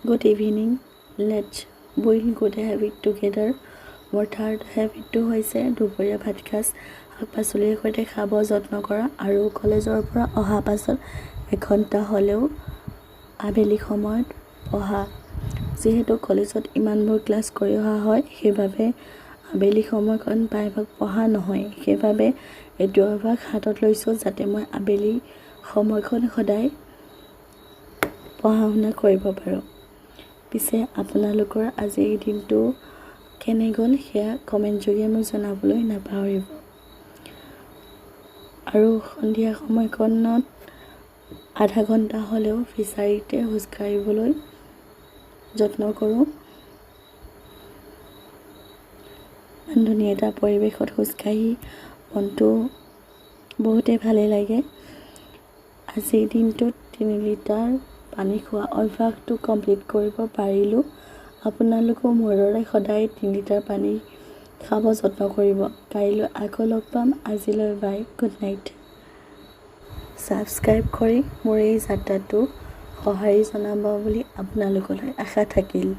Good evening. Let's build good habit together. মোৰ third হেবিটটো হৈছে দুপৰীয়া ভাত সাঁজ শাক পাচলিৰ সৈতে খাব যত্ন কৰা আৰু কলেজৰ পৰা অহা পাছত এঘণ্টা হ'লেও আবেলি সময়ত পঢ়া। যিহেতু কলেজত ইমানবোৰ ক্লাছ কৰি অহা হয়, সেইবাবে আবেলি সময়কণ প্ৰায়ভাগ পঢ়া নহয়। সেইবাবে এইটো অভ্যাস হাতত লৈছোঁ যাতে মই আবেলি সময়খন সদায় পঢ়া শুনা কৰিব পাৰোঁ। পিছে আপোনালোকৰ আজিৰ দিনটো কেনে গ'ল সেয়া কমেণ্ট যোগে মোক জনাবলৈ নাপাহৰিব। আৰু সন্ধিয়া সময়কণত আধা ঘণ্টা হ'লেও ফিছাৰীতে খোজকাঢ়িবলৈ যত্ন কৰোঁ। ইমান ধুনীয়া এটা পৰিৱেশত খোজকাঢ়ি মনটো বহুতেই ভালেই লাগে। আজিৰ দিনটোত 3 লিটাৰ পানী খোৱা অভ্যাসটো কমপ্লিট কৰিব পাৰিলোঁ। আপোনালোকেও মোৰ দৰে সদায় 3 লিটাৰ পানী খাব যত্ন কৰিব। কাইলৈ আকৌ লগ পাম। আজিলৈ বাই, গুড নাইট। ছাবস্ক্ৰাইব কৰি মোৰ এই যাত্ৰাটো সঁহাৰি জনাব বুলি আপোনালোকলৈ আশা থাকিল।